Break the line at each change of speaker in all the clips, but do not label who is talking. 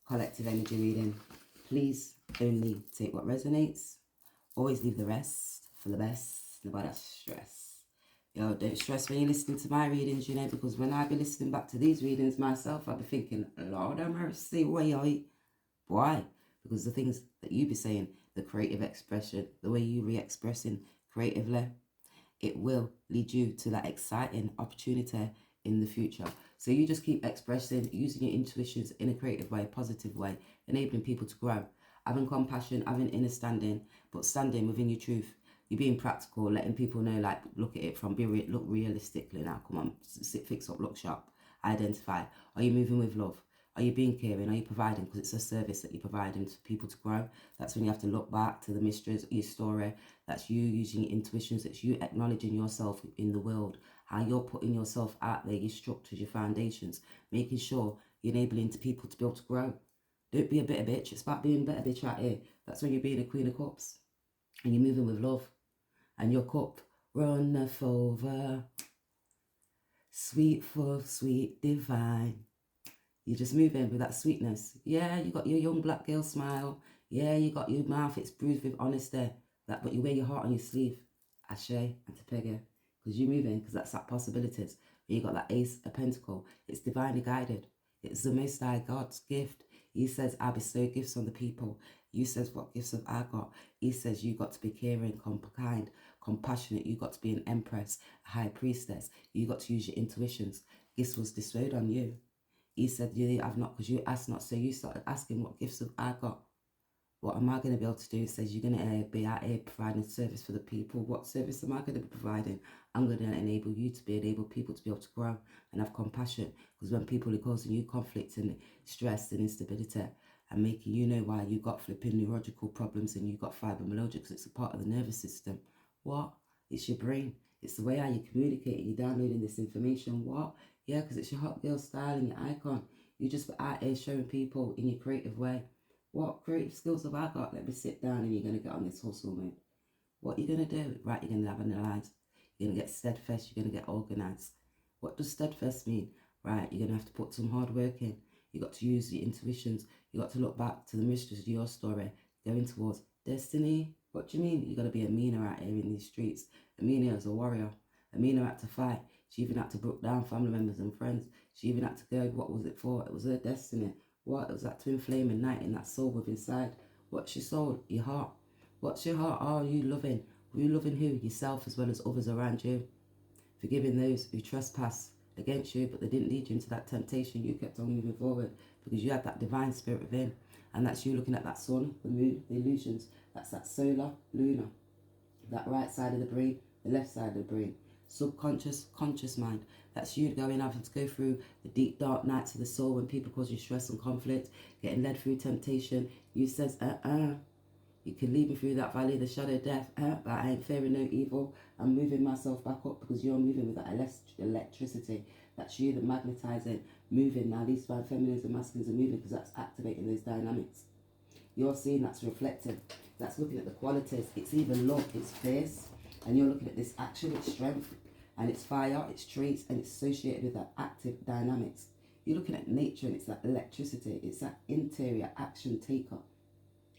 collective energy reading. Please only take what resonates. Always leave the rest for the best. Nobody stress. Yo, don't stress when you're listening to my readings, you know, because when I be listening back to these readings myself, I'll be thinking, Lord have mercy, why? Because the things that you be saying, the creative expression, the way you re-expressing creatively, it will lead you to that exciting opportunity in the future. So you just keep expressing, using your intuitions in a creative way, positive way, enabling people to grow, having compassion, having understanding, but standing within your truth. You're being practical, letting people know, like, look at it from, look realistically now, come on, sit, fix up, look sharp, identify. Are you moving with love? Are you being caring? Are you providing? Because it's a service that you're providing to people to grow. That's when you have to look back to the mysteries of your story. That's you using your intuitions. That's you acknowledging yourself in the world. How you're putting yourself out there, your structures, your foundations. Making sure you're enabling to people to be able to grow. Don't be a bitter bitch. It's about being a better bitch out here. That's when you're being a queen of cups. And you're moving with love. And your cup runneth over. Sweet, full, sweet, divine. You're just moving with that sweetness. Yeah, you got your young black girl smile. Yeah, you got your mouth, it's bruised with honesty. But you wear your heart on your sleeve. Ashe and Topega. Because you're moving, because that's that possibilities. And you got that ace of pentacle. It's divinely guided. It's the Most High God's gift. He says, I bestow gifts on the people. You says, what gifts have I got? He says, you got to be caring, kind, compassionate. You got to be an empress, a high priestess. You got to use your intuitions. Gifts was bestowed on you. He said, you have not because you asked not. So you started asking, what gifts have I got? What am I going to be able to do? He says, you're going to be out here providing service for the people. What service am I going to be providing? I'm going to enable you to enable people to be able to grow and have compassion. Because when people are causing you conflict and stress and instability and making you know why you got flipping neurological problems and you got fibromyalgia because it's a part of the nervous system. What? It's your brain. It's the way how you communicate and you're downloading this information. What? Yeah, because it's your hot girl style and your icon. You just out here showing people in your creative way. What creative skills have I got? Let me sit down and you're going to get on this hustle mode. What are you going to do? Right, you're going to have analyze. You're going to get steadfast. You're going to get organized. What does steadfast mean? Right, you're going to have to put some hard work in. You got to use your intuitions. You got to look back to the mysteries of your story. Going towards destiny. What do you mean? You got to be Amina out here in these streets. Amina is a warrior. Amina had to fight. She even had to brook down family members and friends. She even had to go. What was it for? It was her destiny. What? It was that twin flame igniting that soul within inside. What's your soul? Your heart. What's your heart? Are you loving? Are you loving who? Yourself as well as others around you. Forgiving those who trespass against you, but they didn't lead you into that temptation. You kept on moving forward because you had that divine spirit within. And that's you looking at that sun, the moon, the illusions. That's that solar, lunar. That right side of the brain, the left side of the brain. Subconscious, conscious mind. That's you going having to go through the deep dark nights of the soul when people cause you stress and conflict, getting led through temptation. You says, you can lead me through that valley of the shadow of death, but I ain't fearing no evil. I'm moving myself back up because you're moving with that electricity. That's you, the magnetizing, moving. Now these five feminines and masculines are moving because that's activating those dynamics. You're seeing that's reflective. That's looking at the qualities. It's even love, it's fierce. And you're looking at this action, it's strength, and it's fire, it's traits, and it's associated with that active dynamics. You're looking at nature and it's that electricity. It's that interior action taker.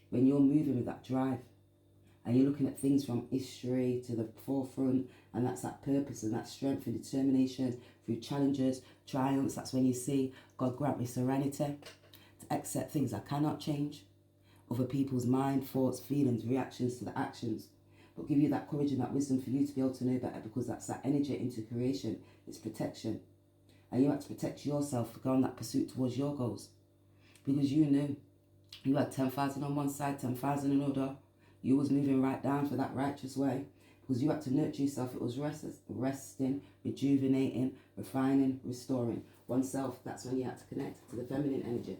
When you're moving with that drive. And you're looking at things from history to the forefront. And that's that purpose and that strength and determination through challenges, triumphs. That's when you see, God grant me serenity to accept things I cannot change. Other people's mind, thoughts, feelings, reactions to the actions. But give you that courage and that wisdom for you to be able to know better, because that's that energy into creation. It's protection. And you have to protect yourself to go on that pursuit towards your goals. Because you knew you had 10,000 on one side, 10,000 on another. You was moving right down for that righteous way. Because you had to nurture yourself. It was resting, rejuvenating, refining, restoring oneself. That's when you had to connect to the feminine energy.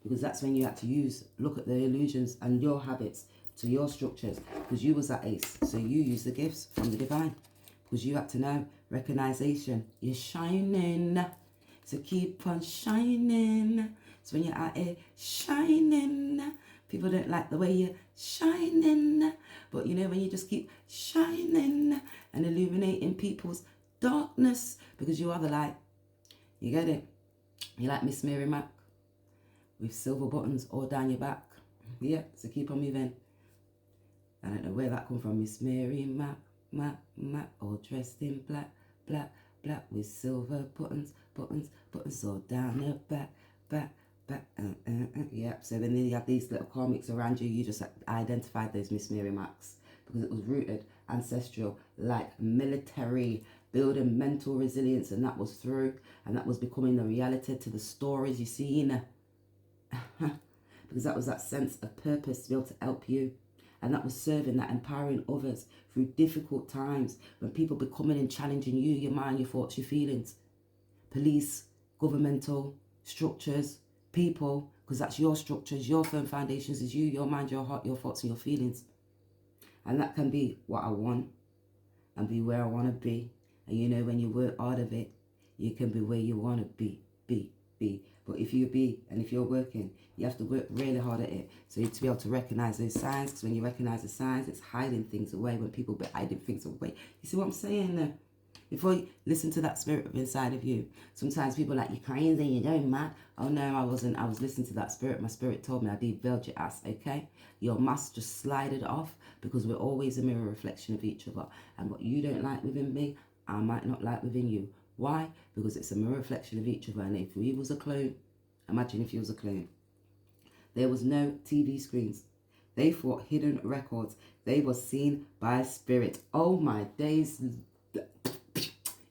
Because that's when you had to look at the illusions and your habits to your structures. Because you was that ace. So you use the gifts from the divine. Because you had to know, recognition, you're shining. So keep on shining. So when you're out here shining, people don't like the way you're shining. But you know, when you just keep shining and illuminating people's darkness, because you are the light. You get it? You like Miss Mary Mac? with silver buttons all down your back. Yeah, so keep on moving. I don't know where that come from. Miss Mary, all dressed in black, black, black, with silver buttons, buttons, buttons all down her back, back, back. Yeah. So then you have these little comics around you. You just identified those Miss Mary Macs because it was rooted, ancestral, like military, building mental resilience, and that was through, and that was becoming the reality to the stories you see in because that was that sense of purpose to be able to help you. And that was serving, that empowering others through difficult times when people be coming and challenging you, your mind, your thoughts, your feelings. Police, governmental structures, people, because that's your structures, your firm foundations is you, your mind, your heart, your thoughts and your feelings. And that can be what I want and be where I want to be. And you know, when you work hard of it, you can be where you want to be. But if you be, and if you're working, you have to work really hard at it. So you have to be able to recognize those signs, because when you recognize the signs, it's hiding things away. When people be hiding things away, you see what I'm saying there? Before you listen to that spirit inside of you, sometimes people are like, you're crazy, you're going mad. Oh no, I wasn't. I was listening to that spirit. My spirit told me I deveiled your ass, okay? Your mask just slided off, because we're always a mirror reflection of each other. And what you don't like within me, I might not like within you. Why? Because it's a mirror reflection of each other. And if we was a clone, imagine if you was a clone. There was no TV screens. They fought hidden records. They were seen by spirit. Oh my days.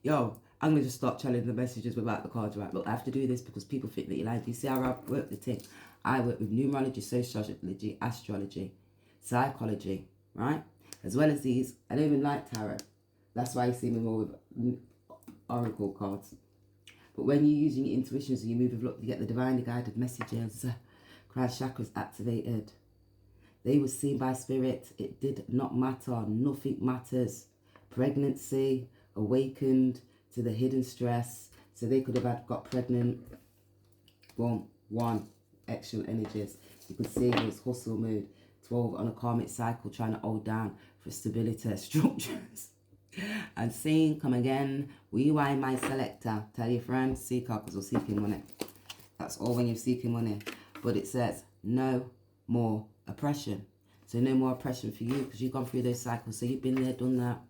Yo, I'm going to just start challenging the messages without the cards, right? Look, I have to do this because people think that you're lying. You see how I work the thing? I work with numerology, sociology, astrology, psychology, right? As well as these, I don't even like tarot. That's why you see me more with oracle cards. But when you're using your intuition, so you move with luck, you get the divinely guided messages. Crown chakras activated. They were seen by spirit. It did not matter. Nothing matters. Pregnancy, awakened to the hidden stress. So they could have got pregnant. Boom. 1. Extra energies. You could see it was hustle mode. 12 on a karmic cycle, trying to hold down for stability structures. And seeing, come again, we why my selector. Tell your friends, seek out because we're seeking money. That's all when you're seeking money. But it says no more oppression. So no more oppression for you, because you've gone through those cycles. So you've been there, done that.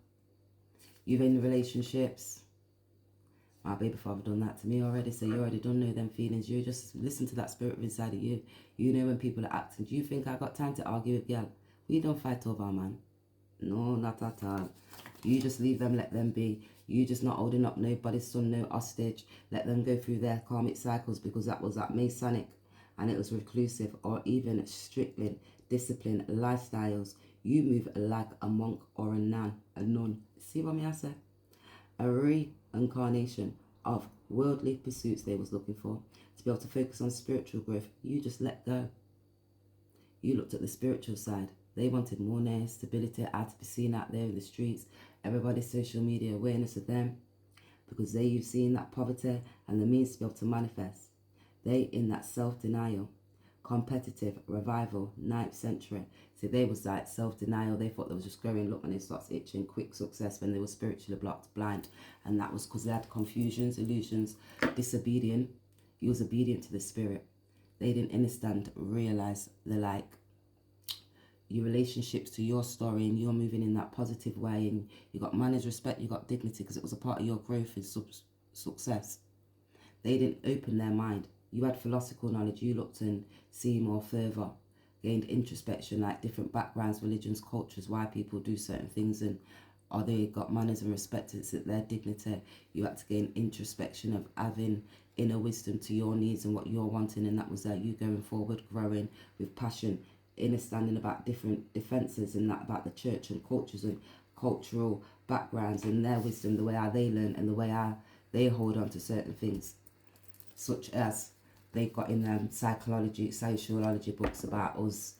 You've in relationships. My baby father done that to me already. So you already don't know them feelings. You just listen to that spirit inside of you. You know when people are acting. Do you think I got time to argue with girl? We don't fight over, man. No, not at all. You just leave them, let them be. You just not holding up nobody's son, no hostage. Let them go through their karmic cycles, because that was that Masonic, and it was reclusive or even strictly disciplined lifestyles. You move like a monk or a nun. See what I say? A reincarnation of worldly pursuits they was looking for. To be able to focus on spiritual growth, you just let go. You looked at the spiritual side. They wanted more stability, had to be seen out there in the streets. Everybody's social media awareness of them, because you've seen that poverty and the means to be able to manifest. They in that self-denial, competitive revival, 9th century. So they was like self-denial. They thought they was just growing. Look, when it starts itching, quick success when they were spiritually blocked, blind. And that was because they had confusions, illusions, disobedient. You was obedient to the spirit. They didn't understand, realize the your relationships to your story, and you're moving in that positive way, and you got manners, respect, you got dignity, because it was a part of your growth and success. They didn't open their mind. You had philosophical knowledge. You looked and see more further, gained introspection, like different backgrounds, religions, cultures, why people do certain things, and are they got manners and respect, it's their dignity. You had to gain introspection of having inner wisdom to your needs and what you're wanting, and that was you going forward, growing with passion, understanding about different defences, and that about the church and cultures and cultural backgrounds and their wisdom, the way how they learn and the way how they hold on to certain things, such as they got in them psychology, sociology books about us,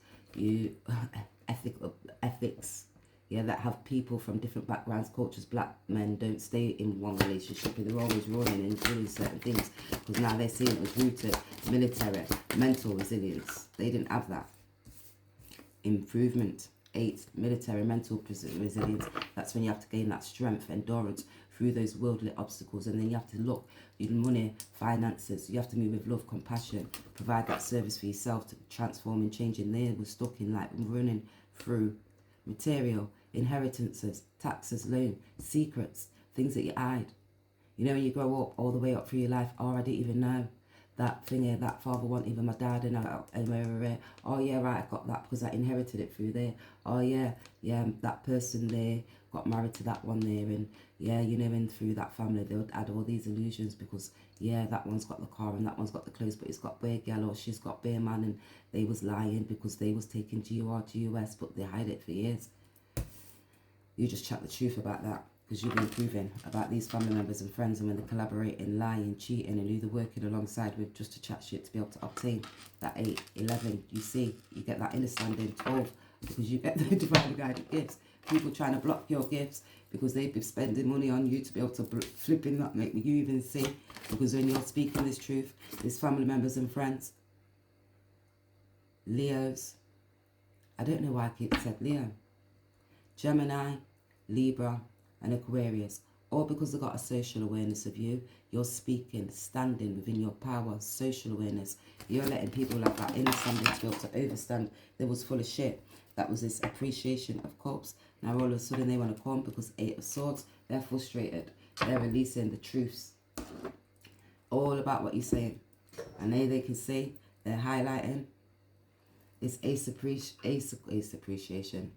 ethics, yeah, that have people from different backgrounds, cultures. Black men don't stay in one relationship, and they're always running and doing certain things, because now they're seeing it as rooted, military, mental resilience. They didn't have that. Improvement. 8, military, mental resilience. That's when you have to gain that strength, endurance through those worldly obstacles. And then you have to look, your money, finances, you have to move with love, compassion, provide that service for yourself to transform and change. And they were stuck in like running through material, inheritances, taxes, loan, secrets, things that you hide. You know, when you grow up all the way up through your life, oh, I didn't even know that thing here, that father wasn't even my dad, and oh yeah, right, I got that because I inherited it through there. Oh yeah, that person there got married to that one there, and yeah, you know, and through that family they would add all these illusions because yeah, that one's got the car and that one's got the clothes, but it's got bare gal or she's got bare man, and they was lying because they was taking GUR to US, but they hide it for years. You just chat the truth about that because you've been proving about these family members and friends, and when they collaborate in lying, cheating, and who they're working alongside with just to chat shit to be able to obtain that 8, 11, you see, you get that understanding, 12, because you get the divine guided gifts. People trying to block your gifts because they've been spending money on you to be able to flipping not make you even see, because when you're speaking this truth, these family members and friends, Leos, I don't know why I keep said Leo, Gemini, Libra, and Aquarius, all because they've got a social awareness of you. You're speaking, standing within your power, social awareness. You're letting people have that understanding to be able to overstand. They was full of shit. That was this appreciation of cups. Now all of a sudden they want to come because 8 of Swords, they're frustrated. They're releasing the truths. All about what you're saying. And they can see, they're highlighting this ace appreciation.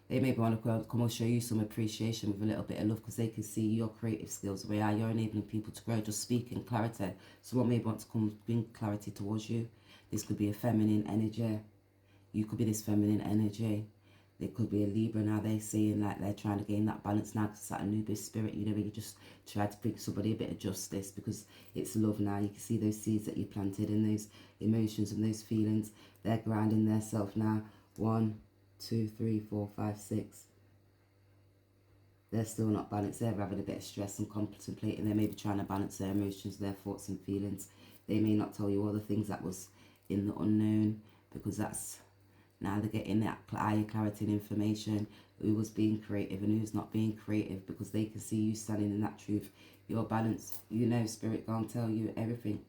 They maybe want to come and show you some appreciation with a little bit of love because they can see your creative skills, where you're enabling people to grow, just speaking clarity. Someone maybe wants to come bring clarity towards you. This could be a feminine energy. You could be this feminine energy. There could be a Libra now. They're saying like they're trying to gain that balance now because it's that Anubis spirit, you know, where you just try to bring somebody a bit of justice because it's love now. You can see those seeds that you planted and those emotions and those feelings. They're grounding their self now. 1, 2, 3, 4, 5, 6. They're still not balanced. They're having a bit of stress and contemplating. They may be trying to balance their emotions, their thoughts and feelings. They may not tell you all the things that was in the unknown because that's, now they're getting that higher clarity and information. Who was being creative and who's not being creative, because they can see you standing in that truth. You're balanced. You know, spirit can't tell you everything.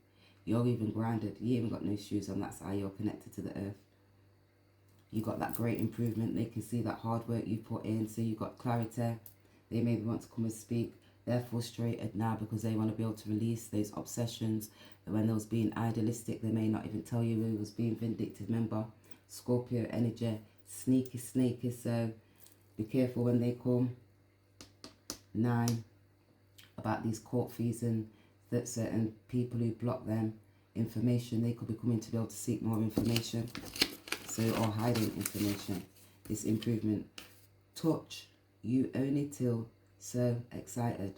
You're even grounded. You even got no shoes on. That's how you're connected to the earth. You got that great improvement. They can see that hard work you put in. So you got clarity. They maybe want to come and speak. They're frustrated now because they want to be able to release those obsessions. And when they was being idealistic, they may not even tell you who was being vindictive. Remember, Scorpio energy, sneaky, so be careful when they come. 9, about these court fees and that certain people who block them information, they could be coming to be able to seek more information. So, or hiding information. This improvement. Touch, you only till so excited.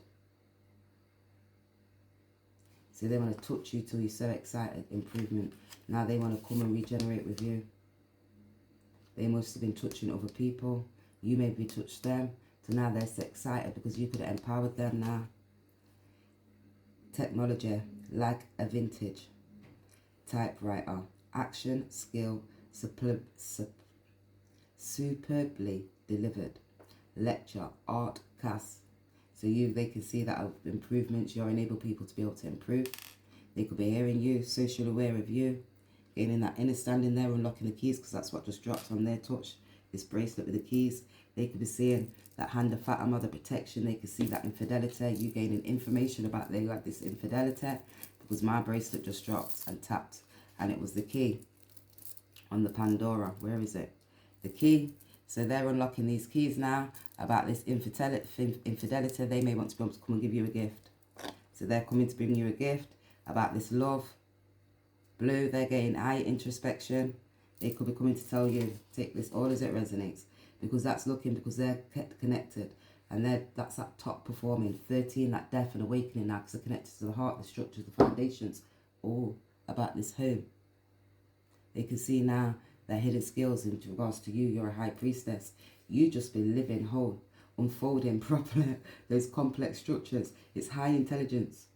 So they want to touch you till you're so excited. Improvement. Now they want to come and regenerate with you. They must have been touching other people. You maybe touched them. So now they're so excited because you could have empowered them now. Technology, like a vintage typewriter. Action, skill, superbly delivered. Lecture, art, cast. So they can see that of improvements. You're enable people to be able to improve. They could be hearing you, social aware of you. Gaining that understanding there, unlocking the keys, because that's what just dropped on their touch. This bracelet with the keys. They could be seeing that hand of Fatima, the protection. They could see that infidelity. You gaining information about they had this infidelity because my bracelet just dropped and tapped, and it was the key on the Pandora. Where is it? The key. So they're unlocking these keys now about this infidelity. They may want to be able to come and give you a gift. So they're coming to bring you a gift about this love. Blue, they're getting eye introspection. They could be coming to tell you, take this all as it resonates. Because that's looking, because they're connected. And that's that top performing. 13, that death and awakening now, because they're connected to the heart, the structures, the foundations. All about this home. They can see now their hidden skills in regards to you. You're a high priestess. You just been living whole, unfolding properly those complex structures. It's high intelligence.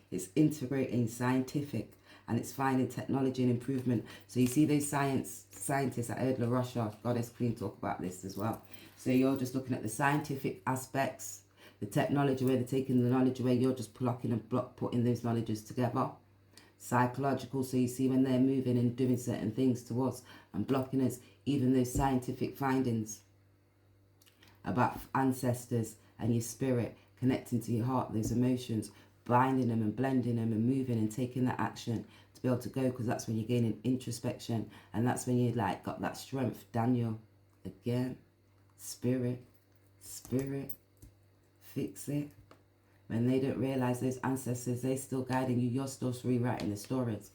It's integrating scientific. And it's finding technology and improvement. So you see those scientists, I heard LaRusha, Goddess Queen, talk about this as well. So you're just looking at the scientific aspects, The technology where they're taking the knowledge away, you're just blocking and putting those knowledges together. Psychological, so you see when they're moving and doing certain things to us and blocking us, even those scientific findings about ancestors and your spirit connecting to your heart, those emotions, binding them and blending them and moving and taking that action to be able to go, because that's when you're gaining introspection, and that's when you like got that strength. Daniel, again, spirit, fix it. When they don't realize those ancestors, they're still guiding you, you're still rewriting the stories,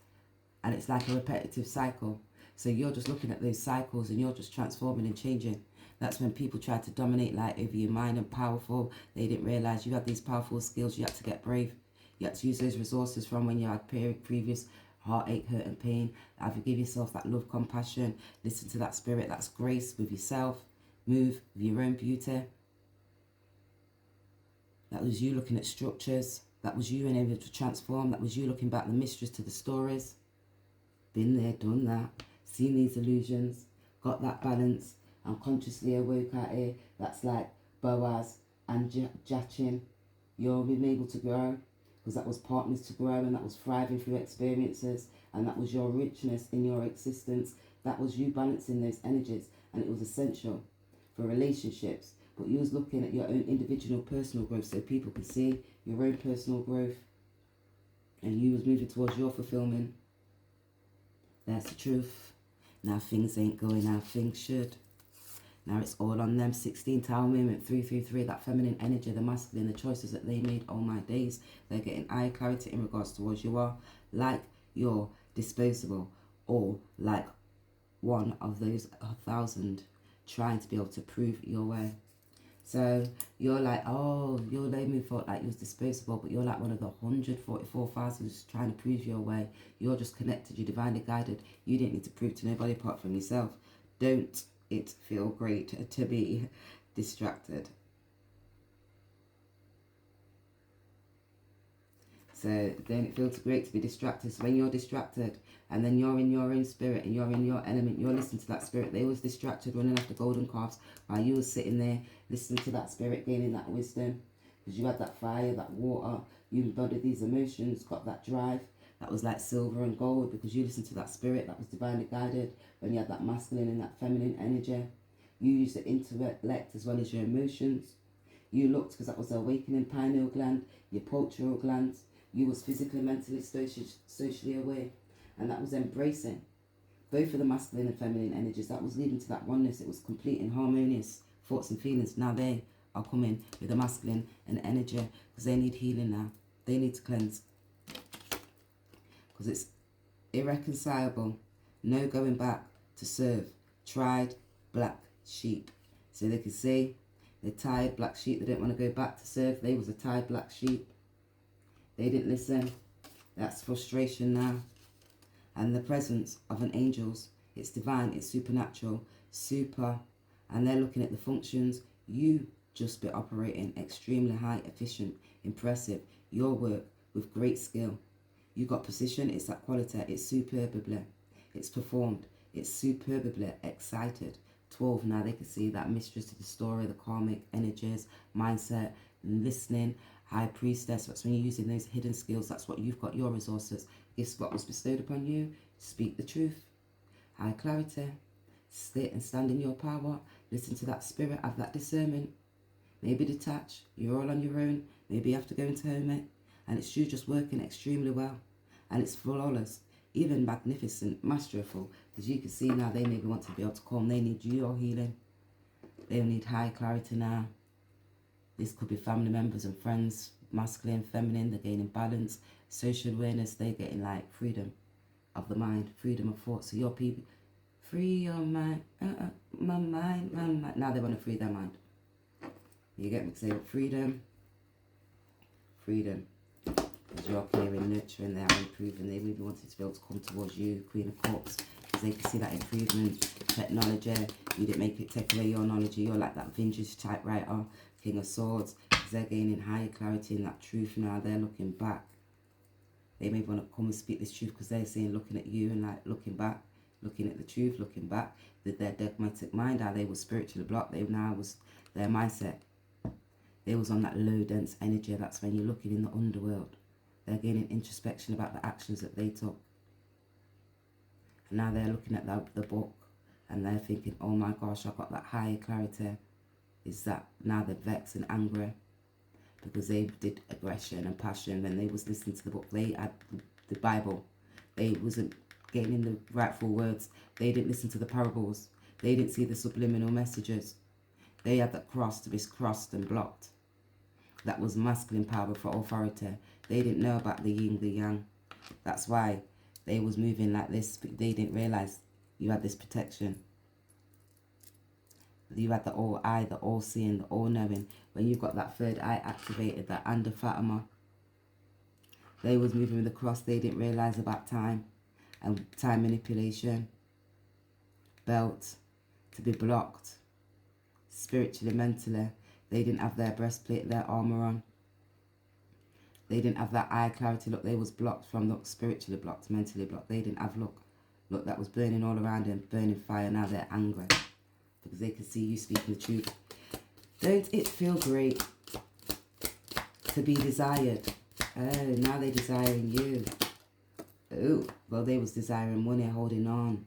and it's like a repetitive cycle. So you're just looking at those cycles and you're just transforming and changing. That's when people try to dominate light over your mind and powerful. They didn't realize you had these powerful skills. You had to get brave. You had to use those resources from when you had previous heartache, hurt and pain. Either give yourself that love, compassion. Listen to that spirit. That's grace with yourself. Move with your own beauty. That was you looking at structures. That was you and able to transform. That was you looking back the mysteries to the stories. Been there, done that. Seen these illusions. Got that balance. I'm consciously awoke out here. That's like Boaz and Jachin. You're being able to grow, because that was partners to grow, and that was thriving through experiences, and that was your richness in your existence. That was you balancing those energies, and it was essential for relationships. But you was looking at your own individual personal growth, so people could see your own personal growth, and you was moving towards your fulfillment. That's the truth. Now things ain't going how things should. Now it's all on them. 16 Tower Movement, 333, that feminine energy, the masculine, the choices that they made. Oh my days. They're getting eye clarity in regards to what you are. Like you're disposable, or like one of those 1,000 trying to be able to prove your way. So you're like, oh, your layman thought like you was disposable, but you're like one of the 144,000 who's trying to prove your way. You're just connected, you're divinely guided. You didn't need to prove to nobody apart from yourself. Don't it feel great to be distracted? So don't it feel great to be distracted? So when you're distracted and then you're in your own spirit and you're in your element, you're listening to that spirit. They was distracted running after golden calves while you was sitting there listening to that spirit, gaining that wisdom, because you had that fire, that water, you embodied these emotions, got that drive. That was like silver and gold, because you listened to that spirit that was divinely guided. When you had that masculine and that feminine energy, you used the intellect as well as your emotions. You looked, because that was the awakening pineal gland, your poultry glands. You was physically, mentally, socially aware, and that was embracing both of the masculine and feminine energies. That was leading to that oneness. It was complete and harmonious thoughts and feelings. Now they are coming with the masculine and energy, because they need healing now. They need to cleanse, because it's irreconcilable. No going back to serve tried black sheep. So they can see they're tired black sheep. They don't want to go back to serve. They was a tired black sheep. They didn't listen. That's frustration now. And the presence of an angel's, it's divine, it's supernatural, super. And they're looking at the functions. You just be operating extremely high, efficient, impressive. Your work with great skill. You got position, it's that quality, it's superbly. It's performed, it's superbly excited. 12, now they can see that mistress to the story, the karmic energies, mindset, listening. High priestess, that's when you're using those hidden skills. That's what you've got, your resources. Gifts what was bestowed upon you. Speak the truth. High clarity. Sit and stand in your power. Listen to that spirit, have that discernment. Maybe detach. You're all on your own. Maybe you have to go into hermit. And it's you just working extremely well. And it's flawless. Even magnificent, masterful. Because you can see now they maybe want to be able to calm. They need your healing. They need high clarity now. This could be family members and friends, masculine, feminine, they're gaining balance, social awareness, they're getting like freedom of the mind, freedom of thought. So your people, free your mind, my mind, my mind. Now they want to free their mind. You get me? Say freedom, freedom. Because you're caring, nurturing, they are improving. They really wanted to be able to come towards you, Queen of Cups, because they can see that improvement, technology. You didn't make it take away your knowledge. You're like that vintage typewriter. King of Swords, because they're gaining higher clarity in that truth now. They're looking back. They may want to come and speak this truth, because they're seeing, looking at you and like looking back, looking at the truth, looking back. That their dogmatic mind, how they were spiritually blocked, they now was their mindset. They was on that low dense energy. That's when you're looking in the underworld. They're gaining introspection about the actions that they took. And now they're looking at the book and they're thinking, oh my gosh, I got that higher clarity. Is that now they're vexed and angry because they did aggression and passion when they was listening to the book. They had the Bible. They wasn't getting the rightful words. They didn't listen to the parables. They didn't see the subliminal messages. They had that cross to be crossed and blocked. That was masculine power for authority. They didn't know about the yin, the yang. That's why they was moving like this. They didn't realize you had this protection. You had the all eye, the all seeing, the all knowing. When you've got that third eye activated, that under Fatima, they was moving with the cross. They didn't realize about time and time manipulation. Belt to be blocked. Spiritually, mentally. They didn't have their breastplate, their armor on. They didn't have that eye clarity. Look, they was blocked from, look, spiritually blocked, mentally blocked. They didn't have, look, that was burning all around them, burning fire. Now they're angry because they can see you speaking the truth. Don't it feel great to be desired? Oh, now they're desiring you. Oh, well, they was desiring money, holding on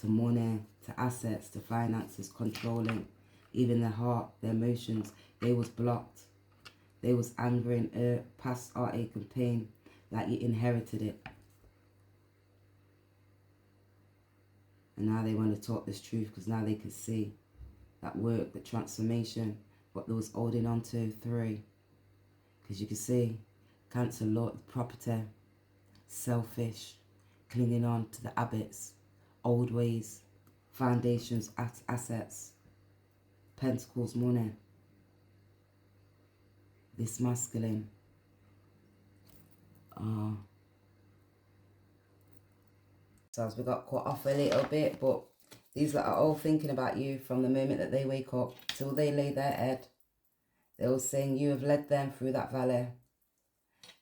to money, to assets, to finances, controlling even their heart, their emotions. They was blocked. They was anger and hurt, past heartache and pain, like you inherited it. And now they want to talk this truth because now they can see that work, the transformation, what they was holding on to. 3. Because you can see Cancer, Lord, property, selfish, clinging on to the habits, old ways, foundations, assets, Pentacles, money. This masculine. So as we got cut off a little bit, but these lot are all thinking about you from the moment that they wake up till they lay their head. They will sing, you have led them through that valley.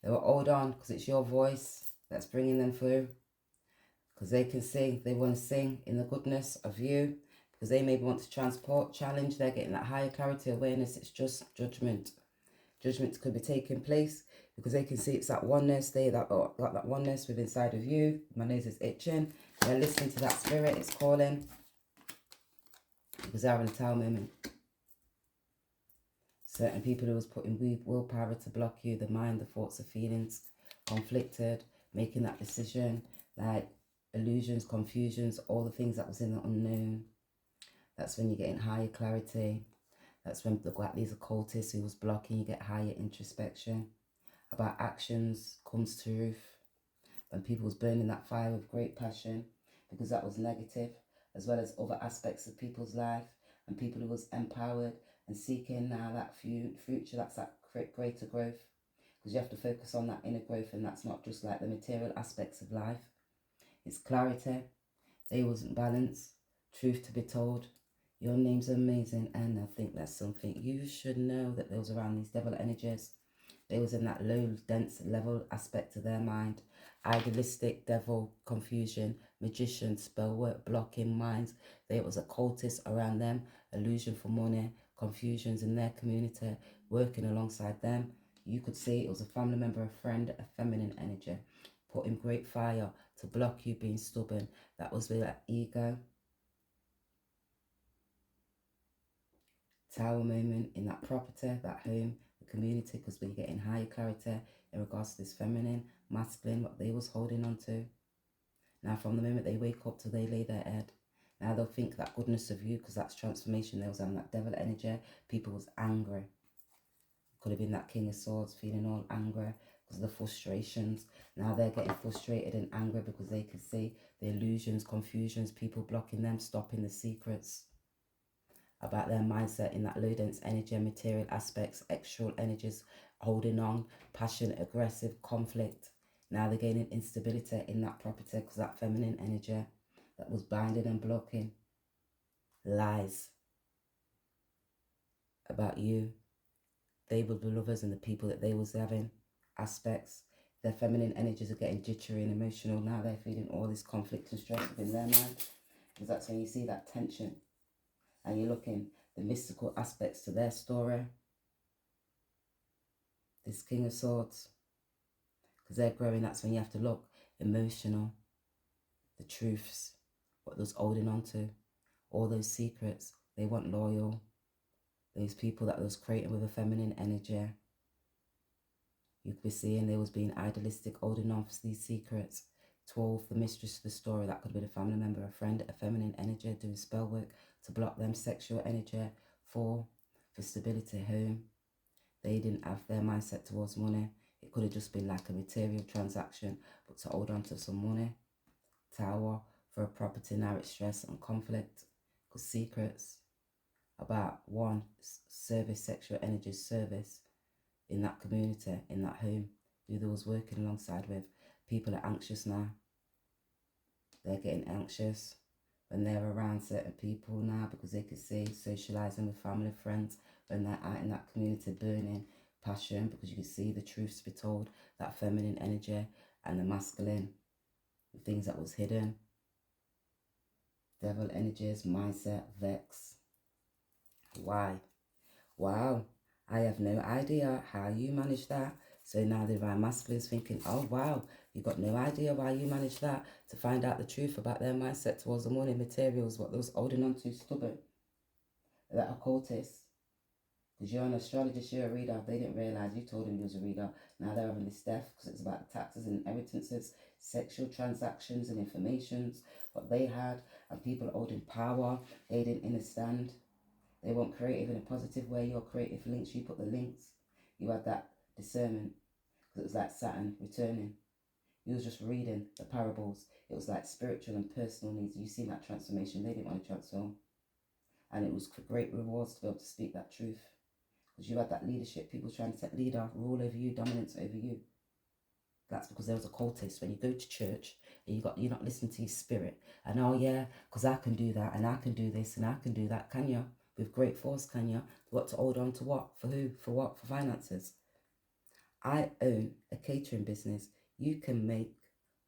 They will hold on because it's your voice that's bringing them through. Because they can sing, they want to sing in the goodness of you. Because they maybe want to transport, challenge, they're getting that higher clarity, awareness. It's just judgment. Judgment could be taking place because they can see it's that oneness. They got that oneness within inside of you. My nose is itching. They're listening to that spirit. It's calling. Because they're having a tower moment. Certain people who was putting willpower to block you, the mind, the thoughts, the feelings, conflicted, making that decision, like illusions, confusions, all the things that was in the unknown. That's when you're getting higher clarity. That's when these occultists who was blocking, you get higher introspection about actions, comes to roof. When people was burning that fire with great passion, because that was negative, as well as other aspects of people's life, and people who was empowered and seeking now that future, that's that greater growth. Because you have to focus on that inner growth, and that's not just like the material aspects of life. It's clarity. They wasn't balanced. Truth to be told. Your name's amazing, and I think that's something you should know, that they was around these devil energies. They was in that low, dense level aspect of their mind. Idealistic, devil, confusion, magician, spell work, blocking minds. There was occultists around them, illusion for money, confusions in their community, working alongside them. You could see it was a family member, a friend, a feminine energy, putting great fire to block you being stubborn. That was with that ego. Tower moment in that property, that home, the community, because we're getting higher clarity in regards to this feminine, masculine, what they was holding on to. Now from the moment they wake up till they lay their head, now they'll think that goodness of you, because that's transformation. They was on that devil energy. People was angry. Could have been that King of Swords, feeling all angry because of the frustrations. Now they're getting frustrated and angry because they can see the illusions, confusions, people blocking them, stopping the secrets about their mindset in that low dense energy and material aspects, external energies, holding on, passionate, aggressive, conflict. Now they're gaining instability in that property because that feminine energy that was binding and blocking. Lies about you. They were the lovers and the people that they was having. Aspects. Their feminine energies are getting jittery and emotional. Now they're feeling all this conflict and stress within their mind. Because that's when you see that tension. And you're looking the mystical aspects to their story. this King of Swords, because they're growing. That's when you have to look emotional, the truths, what those holding on to, all those secrets. They want loyal. Those people that was creating with a feminine energy. You could be seeing they was being idealistic, holding on to these secrets. 12, the mistress of the story. That could be a family member, a friend, a feminine energy, doing spell work to block them, sexual energy. 4, for stability, home. They didn't have their mindset towards money. It could have just been like a material transaction, but to hold on to some money. Tower, for a property, now it's stress and conflict. Because secrets about 1, service, sexual energy, service in that community, in that home, who they was working alongside with. People are anxious now. They're getting anxious when they're around certain people now, because they can see socializing with family, friends, when they're out in that community, burning passion, because you can see the truths be told, that feminine energy and the masculine, the things that was hidden. Devil energies, mindset, vex. Why? Wow, I have no idea how you manage that. So now the divine masculine's thinking, oh wow, you got no idea why you managed that, to find out the truth about their mindset towards the money, materials, what they was holding on to, stubborn. That occultist. Because you're an astrologist, you're a reader. They didn't realise you told them you was a reader. Now they're having this death because it's about taxes and inheritances, sexual transactions and informations, what they had, and people holding power. They didn't understand. They weren't creative in a positive way. Your creative links, you put the links. You had that discernment, because it was like Saturn returning. You was just reading the parables. It was like spiritual and personal needs. You see that transformation. They didn't want to transform. And it was for great rewards to be able to speak that truth. Because you had that leadership. People trying to take leader, rule over you, dominance over you. That's because there was a cultist. When you go to church and you're not listening to your spirit. And oh yeah, because I can do that and I can do this and I can do that. Can you? With great force, can you? What to hold on to what? For who? For what? For finances. I own a catering business. You can make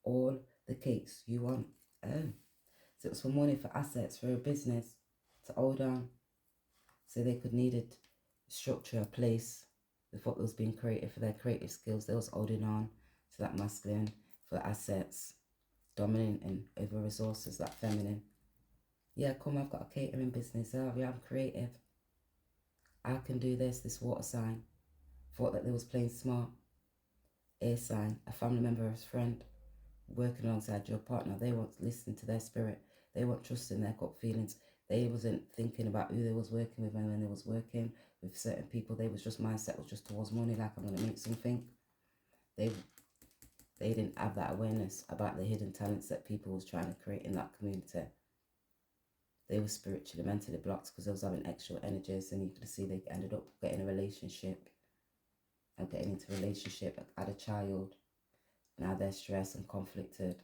all the cakes you want. Oh. So it was for money, for assets, for a business to hold on. So they could needed structure, a place with what was being created for their creative skills. They was holding on to that masculine for assets, dominating over resources, that feminine. Yeah, come, I've got a catering business. Oh, yeah, I'm creative. I can do this water sign. Thought that they was playing smart. Air sign, a family member, a friend, working alongside your partner. They weren't listening to their spirit. They weren't trusting their gut feelings. They wasn't thinking about who they was working with, and when they was working with certain people, they was just mindset was just towards money, like I'm gonna make something. They didn't have that awareness about the hidden talents that people was trying to create in that community. They were spiritually, mentally blocked because they was having extra energies, and you could see they ended up getting a relationship and getting into a relationship, had a child. Now they're stressed and conflicted,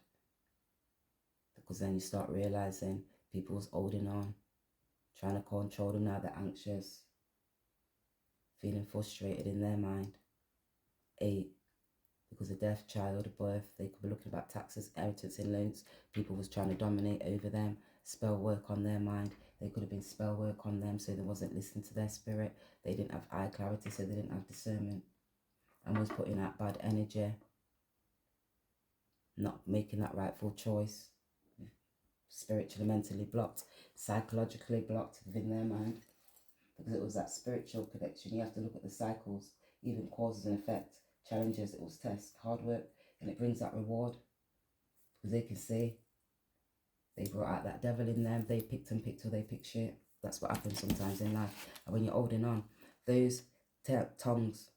because then you start realizing people was holding on, trying to control them. Now they're anxious, feeling frustrated in their mind. 8, because of death, child, birth, they could be looking about taxes, inheritance and loans. People was trying to dominate over them, spell work on their mind. They could have been spell work on them, so they wasn't listening to their spirit. They didn't have eye clarity, so they didn't have discernment, and was putting out bad energy, not making that rightful choice. Spiritually, mentally blocked, psychologically blocked within their mind, because it was that spiritual connection. You have to look at the cycles, even causes and effect, challenges, it was test, hard work, and it brings that reward, because they can see they brought out that devil in them. They picked and picked till they picked shit. That's what happens sometimes in life. And when you're holding on, those tongues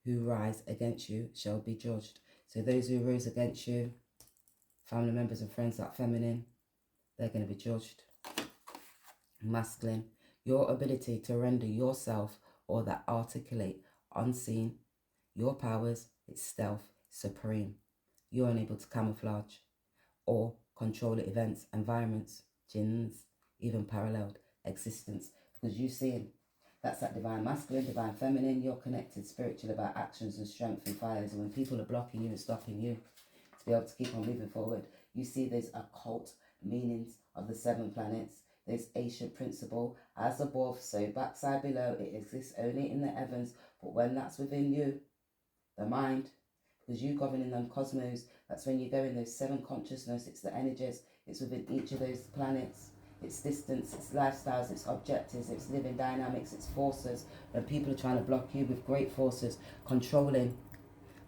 who rise against you shall be judged. So those who rose against you, family members and friends, that feminine, they're going to be judged. Masculine, your ability to render yourself or that articulate unseen, your powers, it's stealth, supreme. You're unable to camouflage or control events, environments, jinns, even paralleled existence, because you seeing that's that divine masculine, divine feminine. You're connected spiritually about actions and strength and fires, and when people are blocking you and stopping you to be able to keep on moving forward, you see there's occult meanings of the 7 planets. There's ancient principle, as above, so backside below. It exists only in the heavens, but when that's within you, the mind, because you govern in them cosmos. That's when you go in those 7 consciousness. It's the energies. It's within each of those planets. It's distance, it's lifestyles, it's objectives, it's living dynamics, it's forces. When people are trying to block you with great forces, controlling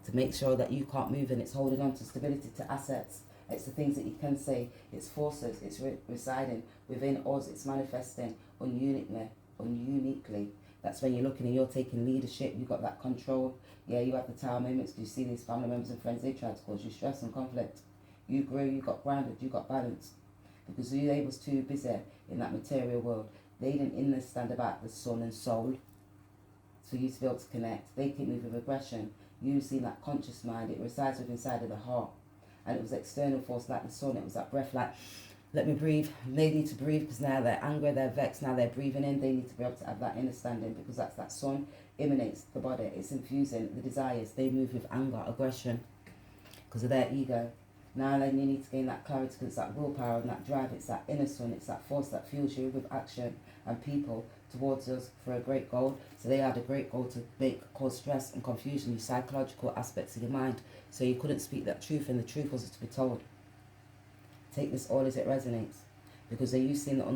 to make sure that you can't move, and it's holding on to stability, to assets. It's the things that you can say. It's forces. It's residing within us. It's manifesting uniquely. That's when you're looking and you're taking leadership. You got that control. Yeah, you have the tower moments. You see these family members and friends. They try to cause you stress and conflict. You grew. You got grounded. You got balanced. Because they was too busy in that material world. They didn't understand about the soul and soul for you to be able to connect. They keep moving with aggression. You see that conscious mind. It resides within inside of the heart. And it was external force like the sun. It was that breath like, let me breathe. They need to breathe because now they're angry, they're vexed, now they're breathing in. They need to be able to have that understanding, because that's that sun emanates the body. It's infusing the desires. They move with anger, aggression because of their ego. Now then you need to gain that clarity, because it's that willpower and that drive. It's that inner sun. It's that force that fuels you with action and people towards us for a great goal. So they had a great goal to cause stress and confusion, your psychological aspects of your mind. So you couldn't speak that truth, and the truth was to be told. Take this all as it resonates, because are you seeing the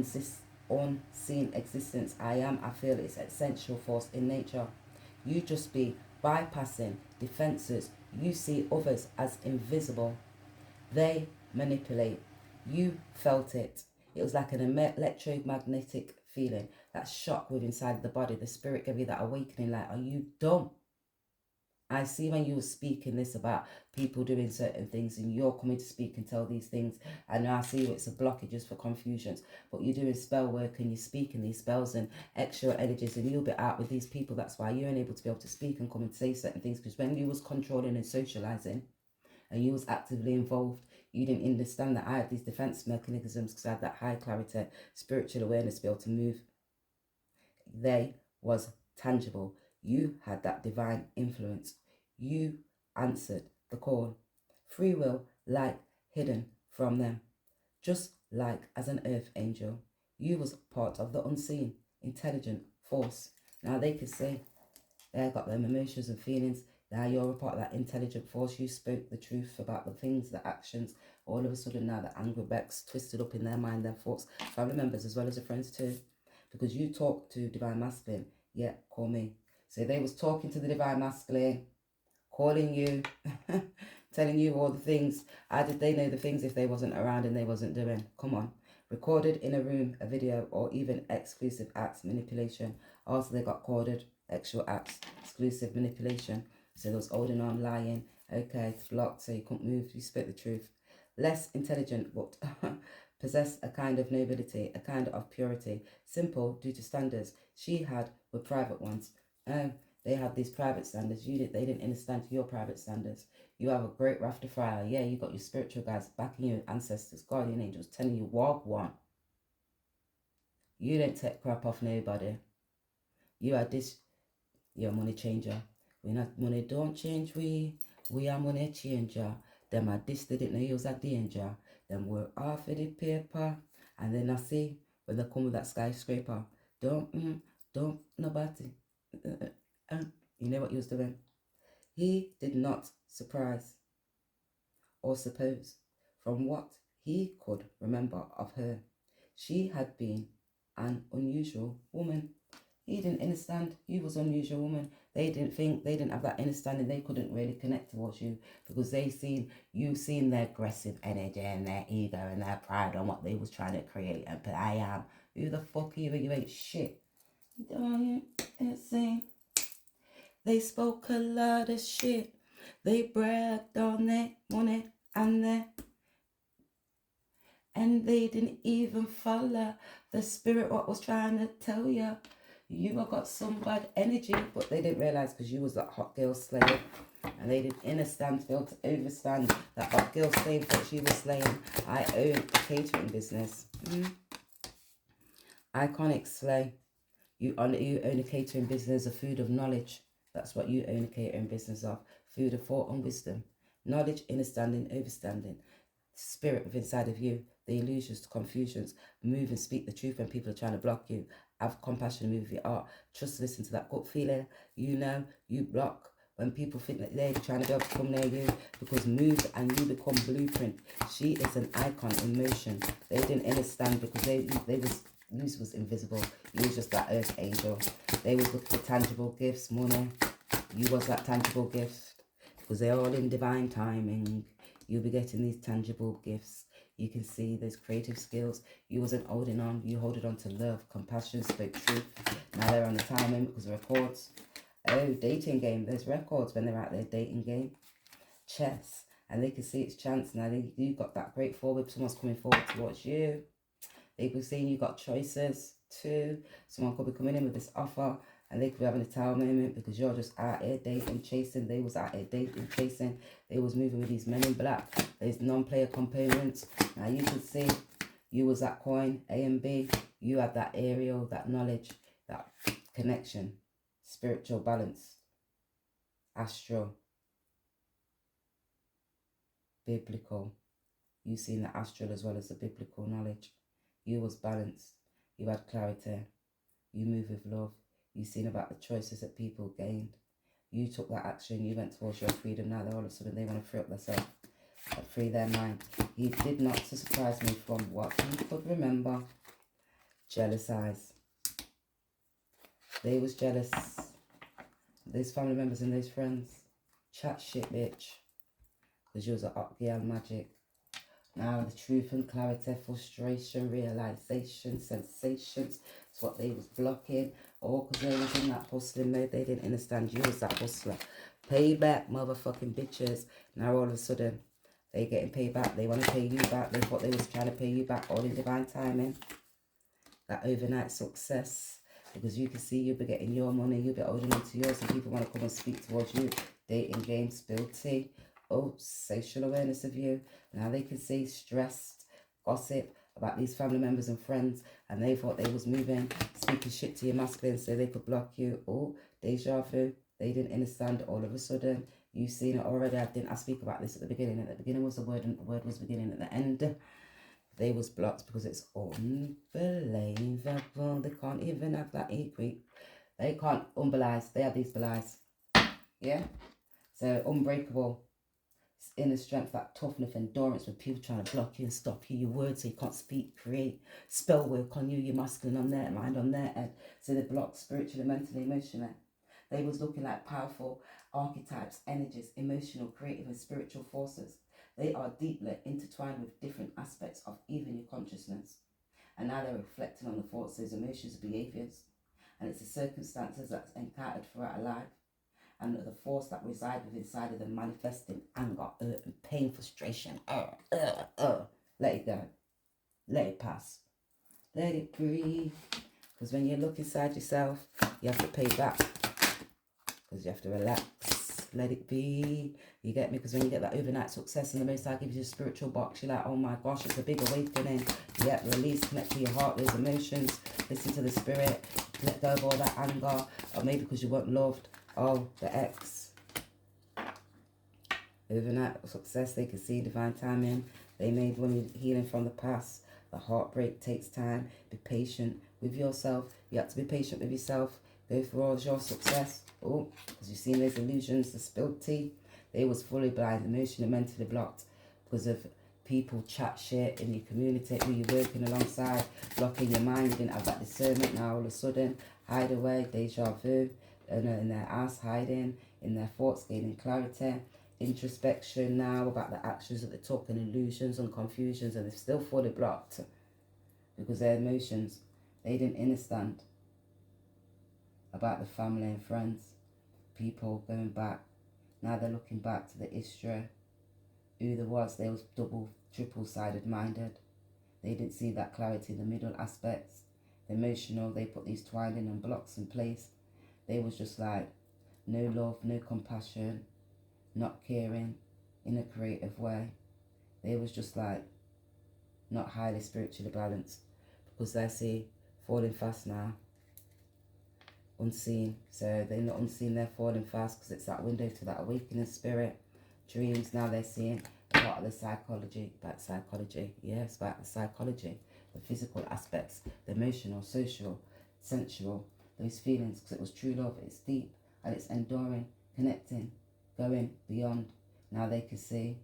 unseen existence? I am. I feel it's essential force in nature. You just be bypassing defenses. You see others as invisible. They manipulate. You felt it. It was like an electromagnetic feeling, that shock within inside the body. The spirit gave you that awakening, like, are you dumb? I see when you were speaking this about people doing certain things, and you're coming to speak and tell these things, and now I see it's a blockages for confusions, but you're doing spell work and you're speaking these spells and extra energies, and you'll be out with these people. That's why you're unable to be able to speak and come and say certain things, because when you was controlling and socializing and you was actively involved, you didn't understand that I had these defense mechanisms, because I had that high clarity, spiritual awareness to be able to move. They was tangible. You had that divine influence. You answered the call. Free will, like hidden from them. Just like as an earth angel, you was part of the unseen, intelligent force. Now they could say they got them emotions and feelings. Now you're a part of that intelligent force. You spoke the truth about the things, the actions. All of a sudden now the anger becks twisted up in their mind, their thoughts, family members as well as their friends too. Because you talk to divine masculine, yeah, call me. So they was talking to the divine masculine, calling you, telling you all the things. How did they know the things if they wasn't around and they wasn't doing? Come on. Recorded in a room, a video, or even exclusive acts, manipulation. Also they got coded, actual acts, exclusive manipulation. So there was holding on, lying. Okay, it's blocked, so you couldn't move, you spoke the truth. Less intelligent, but possessed a kind of nobility, a kind of purity, simple due to standards she had were private ones. They had these private standards. They didn't understand your private standards. You have a great raft of fire. Yeah, you got your spiritual guides backing you, ancestors, guardian angels telling you walk one. You don't take crap off nobody. You are this, you're a money changer. We not money don't change, we are money changer. Them are this, they didn't know you was a danger. Them work off of the paper. And then I see when they come with that skyscraper, don't nobody. You know what he was doing? He did not surprise or suppose from what he could remember of her. She had been an unusual woman. He didn't understand you was an unusual woman. They didn't have that understanding. They couldn't really connect towards you, because they seen their aggressive energy and their ego and their pride on what they was trying to create. But I am, who the fuck are you? You ain't shit. They spoke a lot of shit. They bragged on their money and they didn't even follow the spirit what was trying to tell you. You got some bad energy, but they didn't realize, because you was that hot girl slave, and they didn't understand to be able to understand that hot girl slave that she was slaying. I own a catering business. Iconic slay. You own a catering business, a food of knowledge. That's what you own a catering business of. Food of thought and wisdom. Knowledge, understanding, overstanding. Spirit within inside of you. The illusions, the confusions. Move and speak the truth when people are trying to block you. Have compassion, move with your art. Trust, listen to that gut feeling. You know, you block when people think that they're trying to be able to come near you, because move and you become blueprint. She is an icon in motion. They didn't understand because Lucy was invisible. You was just that earth angel. They was looking for tangible gifts, money. You was that tangible gift, because they're all in divine timing. You'll be getting these tangible gifts. You can see there's creative skills. You wasn't holding on. You holding on to love, compassion, spoke truth. Now they're on the timing because of records. Oh, dating game. There's records when they're out there dating game. Chess. And they can see it's chance. Now you got that great forward. Someone's coming forward towards you. They could be seeing you got choices too. Someone could be coming in with this offer. And they could be having a tower moment because you're just out here dating, chasing. They was out here dating, chasing. They was moving with these men in black. There's non-player components. Now you can see you was that coin, A and B. You had that aerial, that knowledge, that connection, spiritual balance, astral, biblical. You seen the astral as well as the biblical knowledge. You was balanced. You had clarity. You move with love. You seen about the choices that people gained. You took that action. You went towards your freedom. Now all of a sudden they want to free up themselves, free their mind. He did not to surprise me from what he could remember. Jealous eyes. They was jealous. Those family members and those friends. Chat shit, bitch. Because you was a hot girl magic. Now the truth and clarity, frustration, realization, sensations. It's what they was blocking. All because they was in that hustling mode. They didn't understand you was that hustler. Payback, motherfucking bitches. Now all of a sudden, they getting paid back. They want to pay you back. They thought they was trying to pay you back. All in divine timing. That overnight success. Because you can see you'll be getting your money. You'll be holding on to yours. And people want to come and speak towards you. Dating game, spill tea. Oh, social awareness of you. Now they can see stressed, gossip about these family members and friends, and they thought they was moving, speaking shit to your masculine so they could block you. Oh, deja vu. They didn't understand. All of a sudden, you've seen it already. I speak about this at the beginning. At the beginning was the word, and the word was beginning. At the end, they was blocked because it's unbelievable. They can't even have that equate. They can't unbelize. They have these belies. Yeah? So, unbreakable. Inner strength, that toughness, endurance with people trying to block you and stop you, your words so you can't speak, create, spell work on you, your masculine on their mind, on their head. So they block spiritually, mentally, emotionally. They was looking like powerful archetypes, energies, emotional, creative and spiritual forces. They are deeply intertwined with different aspects of even your consciousness. And now they're reflecting on the thoughts, those emotions, behaviours. And it's the circumstances that's encountered throughout a life. And the force that resides within inside of them manifesting anger, and pain, frustration. Let it go. Let it pass. Let it breathe. Because when you look inside yourself, you have to pay back. Because you have to relax. Let it be. You get me? Because when you get that overnight success and the Most High gives you a spiritual box, you're like, oh my gosh, it's a big awakening. Yeah, release, connect to your heart, those emotions. Listen to the spirit. Let go of all that anger. Or maybe because you weren't loved. Oh, the X. Overnight success, they can see divine timing. They made money healing from the past. The heartbreak takes time. Be patient with yourself. You have to be patient with yourself. Go for all your success. Oh, because you've seen those illusions, the spilled tea. They was fully blind, emotionally, mentally blocked because of people chat shit in your community, who you're working alongside, blocking your mind. You didn't have that discernment. Now all of a sudden, hide away, deja vu. In their ass, hiding, in their thoughts, gaining clarity, introspection now about the actions that they took and illusions and confusions, and they're still fully blocked because their emotions, they didn't understand about the family and friends, people going back. Now they're looking back to the history, who there was. They was double, triple-sided minded. They didn't see that clarity in the middle aspects. The emotional, they put these twinding and blocks in place. They was just like, no love, no compassion, not caring in a creative way. They was just like, not highly spiritually balanced. Because they see, falling fast now. Unseen. So they're not unseen, they're falling fast because it's that window to that awakening spirit. Dreams, now they're seeing part of the psychology. About psychology. Yes, about the psychology. The physical aspects. The emotional, social, sensual. Those feelings, because it was true love. It's deep and it's enduring. connecting, going beyond. Now they can see.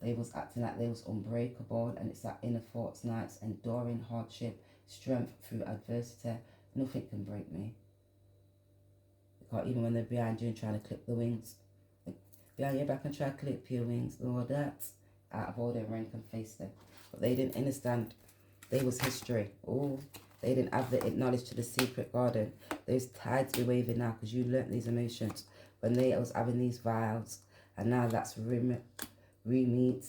They was acting like they was unbreakable, and it's that inner thoughts, nights, enduring hardship, strength through adversity. Nothing can break me. Because even when they're behind you and trying to clip the wings, behind your back and try to clip your wings, Lord, that's out of order, rank and face them. But they didn't understand. They was history. Oh, they didn't have the knowledge to the secret garden. Those tides be waving now because you learnt these emotions when they was having these vows, and now that's re-meet.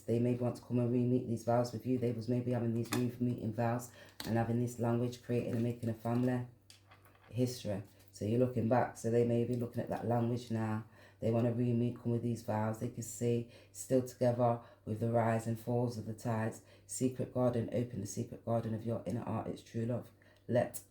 They maybe want to come and re-meet these vows with you. They was maybe having these re-meeting vows and having this language, creating and making a family. History. So you're looking back. So they may be looking at that language now. They want to re-meet, come with these vows. They can see still together with the rise and falls of the tides. Secret garden, open the secret garden of your inner art. It's true love. Let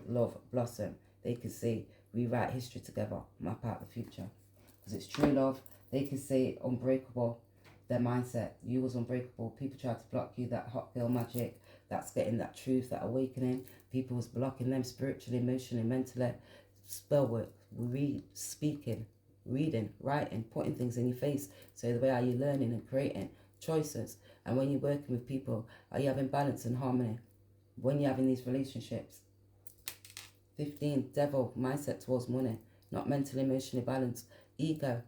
love blossom. They can see, rewrite history together, map out the future. Because it's true love. They can see unbreakable. Their mindset, you was unbreakable. People tried to block you, that hot girl magic, that's getting that truth, that awakening. People was blocking them spiritually, emotionally, mentally. Spell work, speaking, reading, writing, putting things in your face. So the way are you learning and creating choices? And when you're working with people, are you having balance and harmony? When you're having these relationships. 15, devil, mindset towards money, not mentally, emotionally balanced. Ego.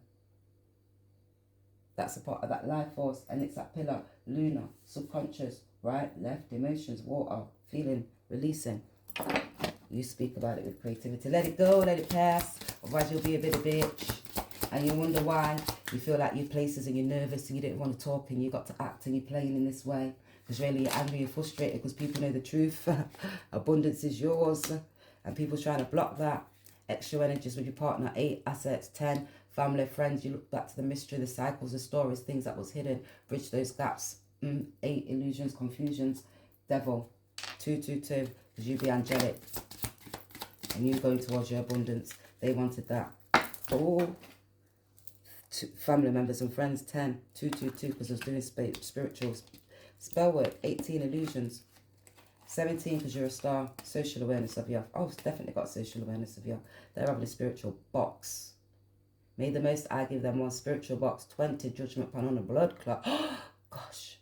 That's a part of that life force, and it's that pillar, lunar, subconscious, right, left, emotions, water, feeling, releasing. You speak about it with creativity. Let it go, let it pass, otherwise you'll be a bit of bitch. And you wonder why you feel like you're places and you're nervous and you don't want to talk and you got to act and you're playing in this way. Because really you're angry and frustrated because people know the truth. Abundance is yours. And people's trying to block that. Extra energies with your partner. 8, assets. 10, family, friends. You look back to the mystery, the cycles, the stories, things that was hidden. Bridge those gaps. 8, illusions, confusions. Devil. 222. Because you be angelic. And you going towards your abundance. They wanted that. Oh. Family members and friends. 10. 222. Because I was doing spirituals. Spell work. 18, illusions. 17, because you're a star. Social awareness of your. Oh, it's definitely got social awareness of your. They're having a spiritual box. Made the most, I give them one spiritual box. 20, judgment pan on a blood clot. Gosh.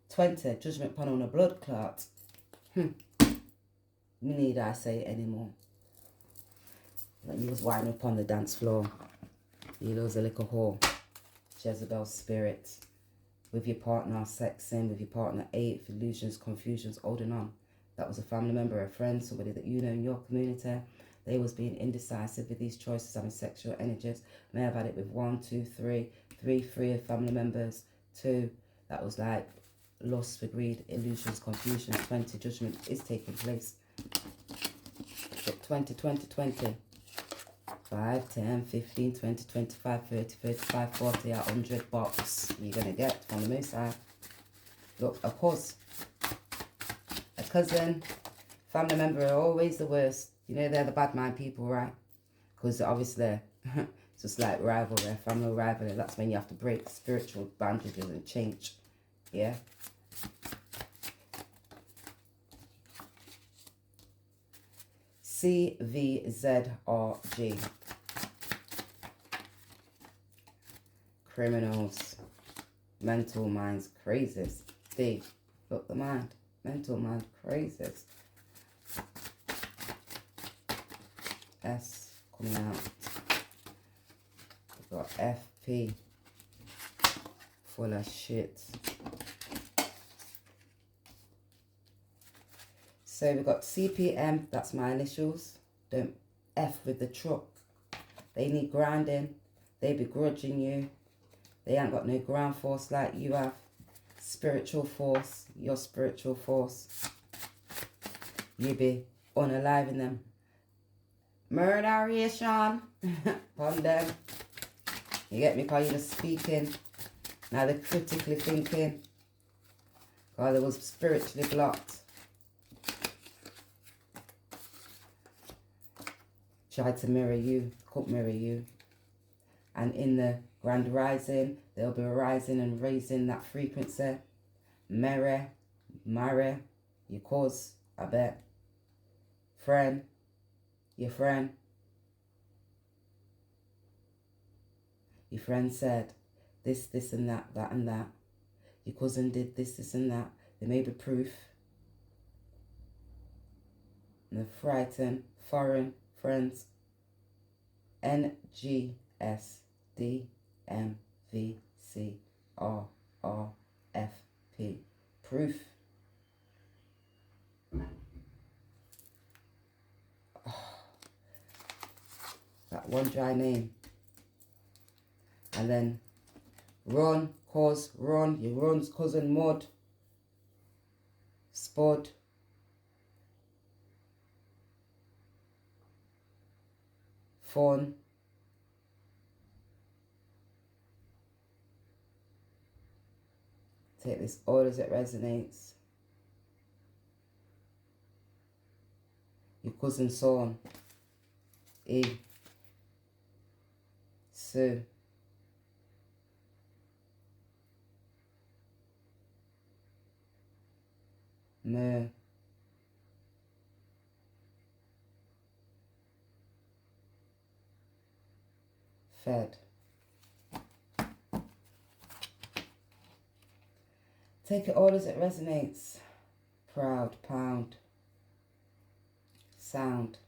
20, judgment pan on a blood clot. Need I say it anymore? When you was winding up on the dance floor. You was a little whore. Jezebel spirit. With your partner, sexing, with your partner, 8, illusions, confusions, holding on. That was a family member, a friend, somebody that you know in your community. They was being indecisive with these choices, having sexual energies. May have had it with 1, 2, 3. 3 of family members. 2, that was like lust for greed, illusions, confusion. 20, judgment is taking place. 20, 20, 20. 5, 10, 15, 20, 25, 30, 35, 40, 100 box you're going to get from the Most High. Look, of course, a cousin, family member are always the worst. You know, they're the bad mind people, right? Because obviously, it's just like rivalry, family rivalry. That's when you have to break spiritual boundaries and change. Yeah? CVZRG. Criminals. Mental minds. Crazies. D. Look, the mind. Mental mind. Crazies. S. Coming out. We've got FP. Full of shit. So we've got CPM, that's my initials. Don't F with the truck. They need grounding. They begrudging you. They ain't got no ground force like you have. Spiritual force, your spiritual force. You be unaliving them. Murderation upon them. You get me? Because you're just speaking. Now they're critically thinking. Because they was spiritually blocked. Try to mirror you, could mirror you. And in the grand rising, they'll be rising and raising that frequency. Marry, your cause, I bet. Friend, your friend. Your friend said this, this and that, that and that. Your cousin did this, this and that. They made a proof. And they're frightened. Foreign friends. NGSDMVCRRFP. Proof. That one dry name. And then Ron, cause Ron, your Ron's cousin Maud, Spud, Fawn, take this all as it resonates. Your cousin Son, E, Sue, Mer, Fed. Take it all as it resonates. Proud, pound, sound.